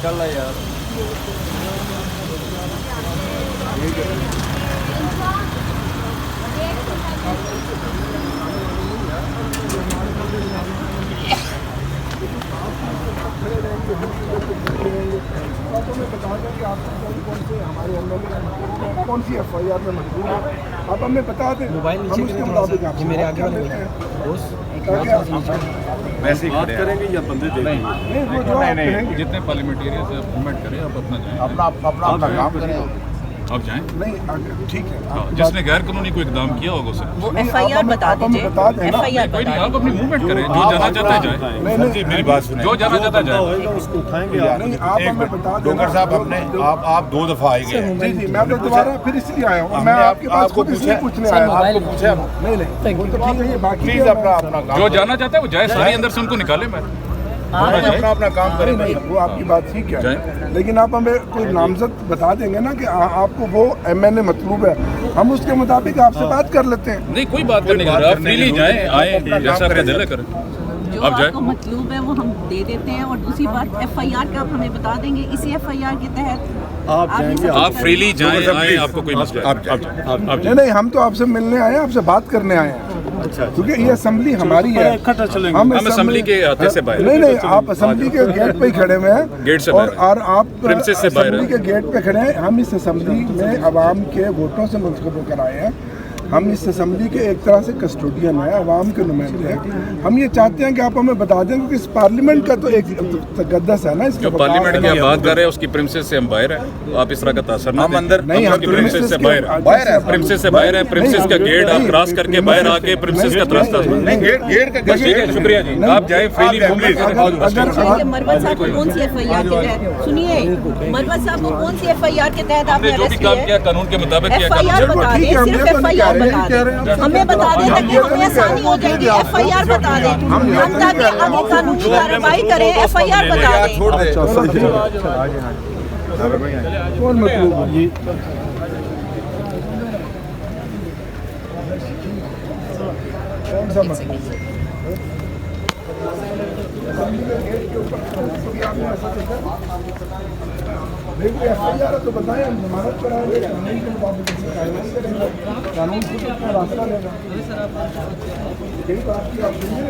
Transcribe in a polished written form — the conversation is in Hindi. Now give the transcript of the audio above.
कर ला यार। कौन सी FIR में मजबूर है आप हमें बता दें। मोबाइल नीचे उसके मुताबिक आप मेरे आगे वाले वैसे ही बात करेंगे या बंदे देखेंगे? नहीं वो जो आप कहेंगे। जितने पार्लियामेंटेरियन से मूवमेंट करें आप अपना जाएं, अपना काम करें। आप जाएं। नहीं ठीक है जिसने गैर कानूनी कोई इकदाम किया होगा उसे वो FIR बता दीजिए। FIR कोई नहीं, आप अपनी मूवमेंट करें, जो जाना चाहता है जाए। जी मेरी बात सुने, जो जाना चाहता है जाए। उसको उठाएंगे आप। नहीं आप हमें बता दें डॉक्टर साहब हमने आप 2 दफा आए गए। जी मैं तो दोबारा फिर इसलिए आया हूँ। मैं आपके पास खुद इसलिए पूछने आया हूँ। आपको पूछा नहीं वो तो ठीक है ये बाकी प्लीज अपना काम जो जाना चाहता है वो जाए, सारी अंदर से उनको निकाले। मैं अपना काम करें। नहीं वो आपकी बात ठीक है, लेकिन आप हमें कोई नामजद बता देंगे ना कि आपको वो MNA मतलूब है, हम उसके मुताबिक आपसे बात कर लेते हैं। नहीं कोई बात करने की जरूरत, आप फ्रीली जाएं, आए, जैसा आपका दिल है करें। जो आपको मतलूब है वो हम दे देते हैं। और दूसरी बात FIR का आप हमें बता देंगे, इसी FIR के तहत आप फ्रीली जाएं, आए, आपको कोई मसला नहीं हम तो आपसे मिलने आए हैं, आपसे बात करने आए हैं। अच्छा क्योंकि ये असेंबली हमारी है। हम असेंबली के आते से बाहर नहीं आप असेंबली के गेट पे ही खड़े हुए हैं। गेट से और आप प्रिंसेस से बाहर असेंबली के गेट पे खड़े हैं। हम इस असेंबली में अवाम के वोटों से मुंतखब होकर आए हैं। हम इस असेंबली के एक तरह से कस्टोडियन है, अवाम के नुमाइंदे हैं। हम ये चाहते हैं कि आप हमें बता दें कि इस पार्लियामेंट का तो एक तकद्दस है ना, इसके जो पार्लियामेंट की आप बात कर रहे हैं उसकी प्रिंसेस से हम बाहर हैं, तो आप इस तरह का तासर ना हम अंदर नहीं हम प्रिंसेस से बाहर हैं, प्रिंसेस से बाहर हैं। प्रिंसेस का गेट आप क्रॉस करके बाहर आके प्रिंसेस का रास्ता गेट का ठीक है, शुक्रिया जी। आप जाए फ्रीली मरवत साहब को कौन सी FIR के तहत, सुनिए मरवत साहब को कौन सी FIR के तहत आपने जो भी काम किया कानून के मुताबिक किया। FIR बता दें, सिर्फ FIR बता दें, हमें बता दें ताकि हमें आसानी हो जाएगी। FIR बता दें हम ताकि आगे कानूनी कार्रवाई करें। FIR बता दें। कौन मतलूब है ये? कौन सा मतलूब है? देखिए FIR तो बताएं, हम जमानत कराएंगे, कानून के मुताबिक कार्रवाई करेंगे, कानून खुद अपना रास्ता लेगा। यही बात की आप सुनिए।